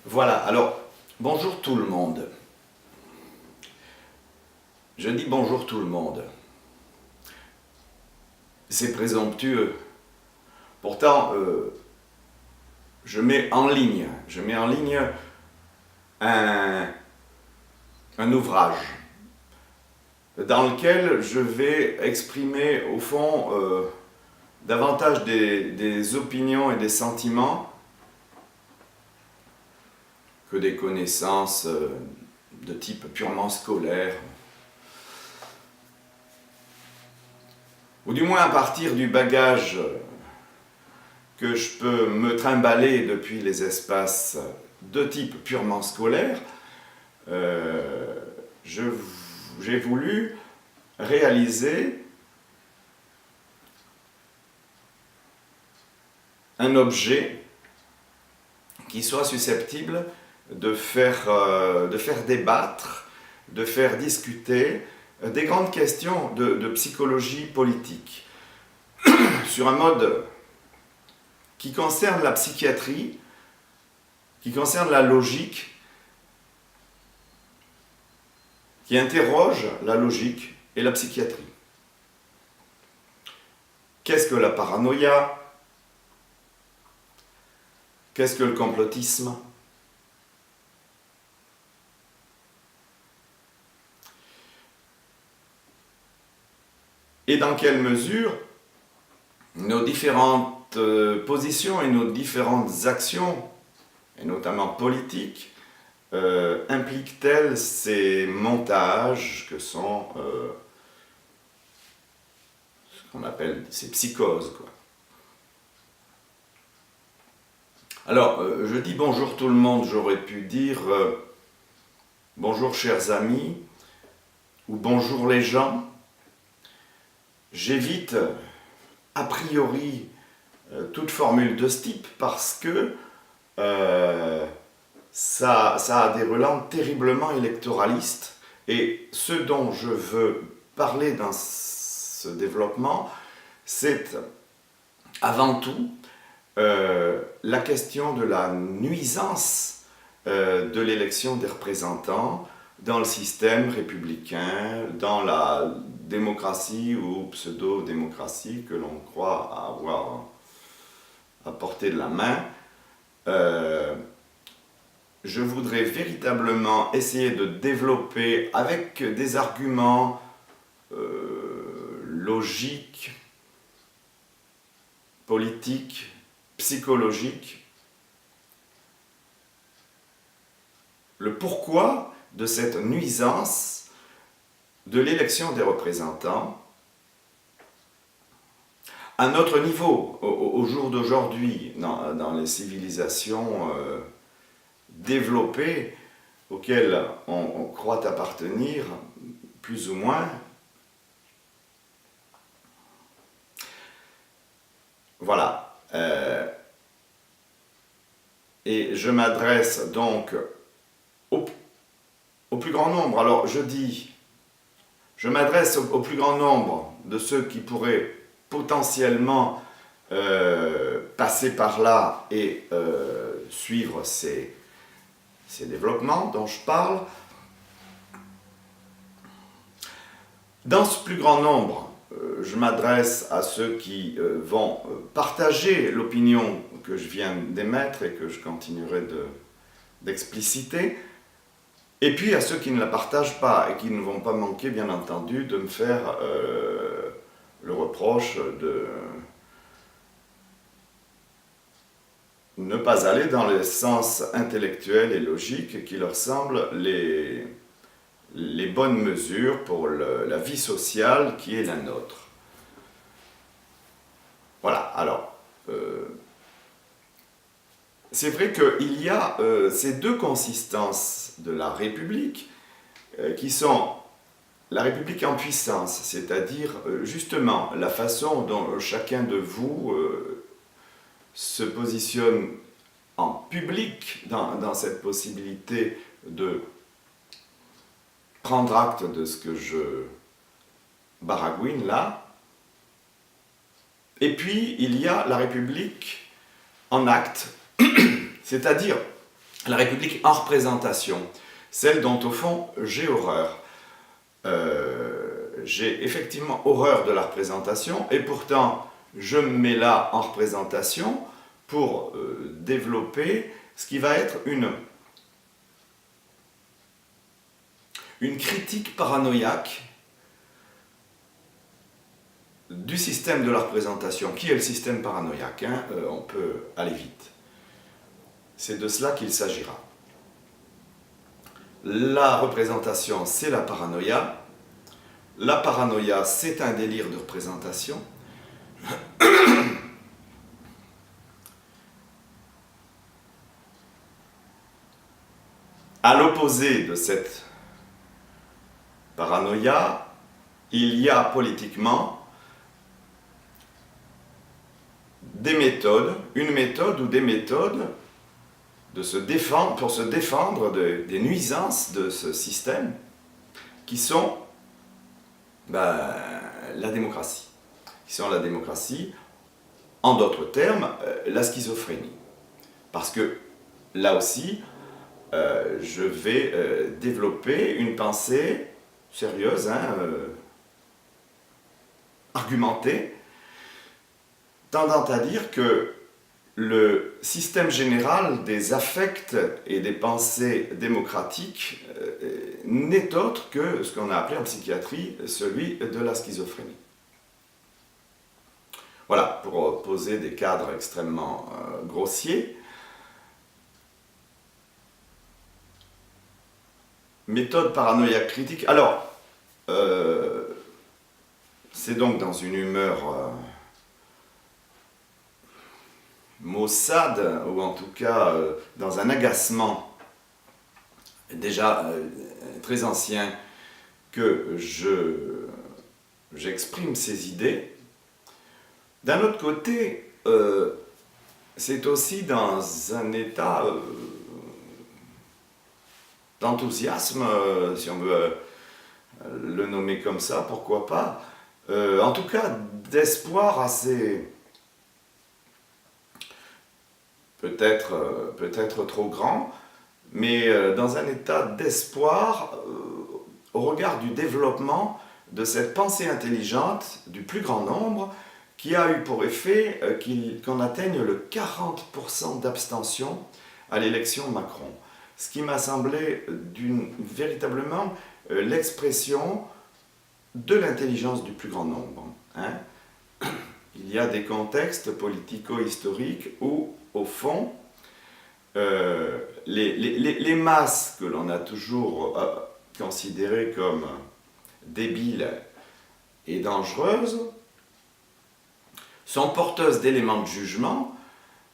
Voilà, alors, bonjour tout le monde. Je dis bonjour tout le monde. C'est présomptueux. Pourtant, je mets en ligne un, un ouvrage dans lequel je vais exprimer, au fond, davantage des opinions et des sentiments que des connaissances de type purement scolaire, ou du moins à partir du bagage que je peux me trimballer depuis les espaces de type purement scolaire, j'ai voulu réaliser un objet qui soit susceptible de faire débattre, de faire discuter des grandes questions de psychologie politique sur un mode qui concerne la psychiatrie, qui concerne la logique, qui interroge la logique et la psychiatrie. Qu'est-ce que la paranoïa? Qu'est-ce que le complotisme? Et dans quelle mesure nos différentes positions et nos différentes actions, et notamment politiques, impliquent-elles ces montages que sont ce qu'on appelle ces psychoses, quoi. Alors, je dis bonjour tout le monde, j'aurais pu dire bonjour chers amis, ou bonjour les gens. J'évite a priori toute formule de ce type parce que ça a des relents terriblement électoralistes, et ce dont je veux parler dans ce développement, c'est avant tout la question de la nuisance de l'élection des représentants dans le système républicain, dans la démocratie ou pseudo-démocratie que l'on croit avoir à portée de la main. Je voudrais véritablement essayer de développer avec des arguments logiques, politiques, psychologiques, le pourquoi de cette nuisance de l'élection des représentants à notre niveau, au jour d'aujourd'hui, dans les civilisations développées auxquelles on croit appartenir, plus ou moins. Voilà. Et je m'adresse donc au plus grand nombre. Alors je dis, je m'adresse au plus grand nombre de ceux qui pourraient potentiellement passer par là et suivre ces développements dont je parle. Dans ce plus grand nombre, je m'adresse à ceux qui vont partager l'opinion que je viens d'émettre et que je continuerai d'expliciter, et puis à ceux qui ne la partagent pas et qui ne vont pas manquer, bien entendu, de me faire le reproche de ne pas aller dans les sens intellectuels et logiques qui leur semblent les bonnes mesures pour la vie sociale qui est la nôtre. Voilà, alors, c'est vrai qu'il y a ces deux consistances de la République qui sont la République en puissance, c'est-à-dire justement la façon dont chacun de vous se positionne en public dans cette possibilité de prendre acte de ce que je baragouine là. Et puis il y a la République en acte, c'est-à-dire la République en représentation, celle dont au fond j'ai horreur. J'ai effectivement horreur de la représentation et pourtant je me mets là en représentation pour développer ce qui va être une critique paranoïaque du système de la représentation. Qui est le système paranoïaque, hein? On peut aller vite. C'est de cela qu'il s'agira. La représentation, c'est la paranoïa. La paranoïa, c'est un délire de représentation. À l'opposé de cette paranoïa, il y a politiquement des méthodes, une méthode ou des méthodes pour se défendre des nuisances de ce système qui sont la démocratie. Qui sont la démocratie, en d'autres termes, la schizophrénie. Parce que là aussi, je vais développer une pensée sérieuse, argumentée, tendant à dire que le système général des affects et des pensées démocratiques n'est autre que ce qu'on a appelé en psychiatrie celui de la schizophrénie. Voilà, pour poser des cadres extrêmement grossiers. Méthode paranoïaque critique. Alors, c'est donc dans une humeur maussade, ou en tout cas dans un agacement déjà très ancien, que j'exprime ces idées. D'un autre côté, c'est aussi dans un état d'enthousiasme, si on veut le nommer comme ça, pourquoi pas, en tout cas d'espoir assez, peut-être trop grand, mais dans un état d'espoir au regard du développement de cette pensée intelligente du plus grand nombre qui a eu pour effet qu'on atteigne le 40% d'abstention à l'élection Macron. Ce qui m'a semblé véritablement l'expression de l'intelligence du plus grand nombre. Il y a des contextes politico-historiques où, au fond, les masses que l'on a toujours considérées comme débiles et dangereuses sont porteuses d'éléments de jugement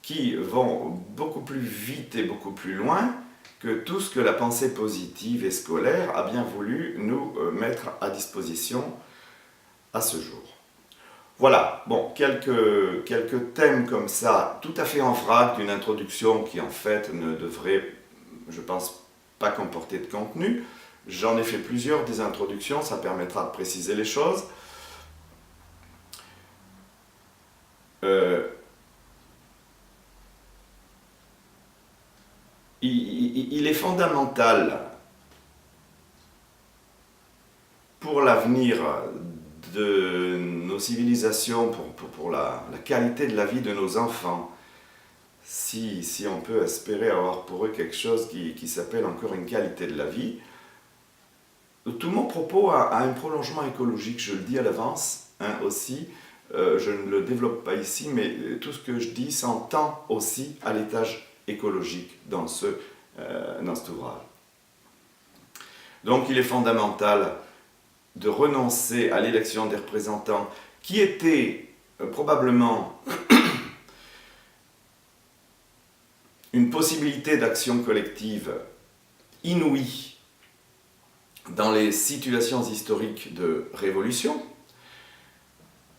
qui vont beaucoup plus vite et beaucoup plus loin que tout ce que la pensée positive et scolaire a bien voulu nous mettre à disposition à ce jour. Voilà, bon, quelques thèmes comme ça, tout à fait en vrac, d'une introduction qui en fait ne devrait, je pense, pas comporter de contenu. J'en ai fait plusieurs des introductions, ça permettra de préciser les choses. Il est fondamental pour l'avenir de nos civilisations, pour la qualité de la vie de nos enfants, si on peut espérer avoir pour eux quelque chose qui s'appelle encore une qualité de la vie. Tout mon propos a un prolongement écologique, je le dis à l'avance aussi, je ne le développe pas ici, mais tout ce que je dis s'entend aussi à l'étage écologique dans cet ouvrage. Donc il est fondamental de renoncer à l'élection des représentants qui était probablement une possibilité d'action collective inouïe dans les situations historiques de révolution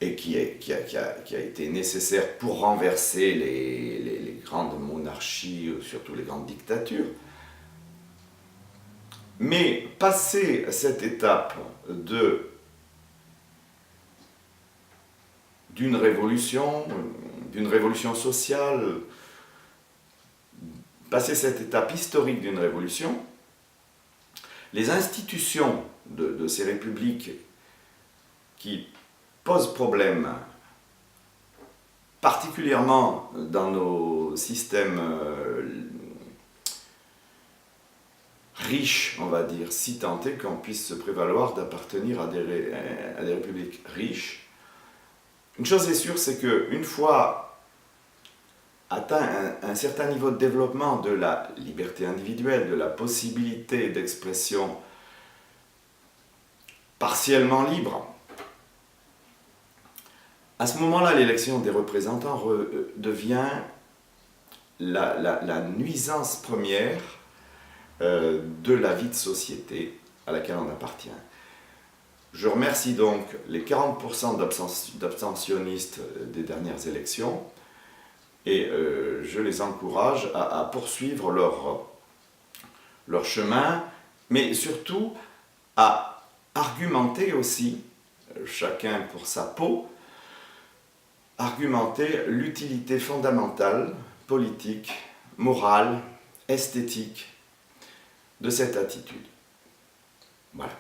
et qui a été nécessaire pour renverser les grandes monarchies, surtout les grandes dictatures. Mais passer cette étape d'une révolution sociale, passé cette étape historique d'une révolution, les institutions de ces républiques qui posent problème, particulièrement dans nos systèmes riches, on va dire, si tant est qu'on puisse se prévaloir d'appartenir à des républiques riches. Une chose est sûre, c'est qu'une fois atteint un certain niveau de développement de la liberté individuelle, de la possibilité d'expression partiellement libre, à ce moment-là, l'élection des représentants devient la nuisance première de la vie de société à laquelle on appartient. Je remercie donc les 40% d'abstentionnistes des dernières élections et je les encourage à poursuivre leur chemin, mais surtout à argumenter aussi, chacun pour sa peau, argumenter l'utilité fondamentale, politique, morale, esthétique de cette attitude. Voilà.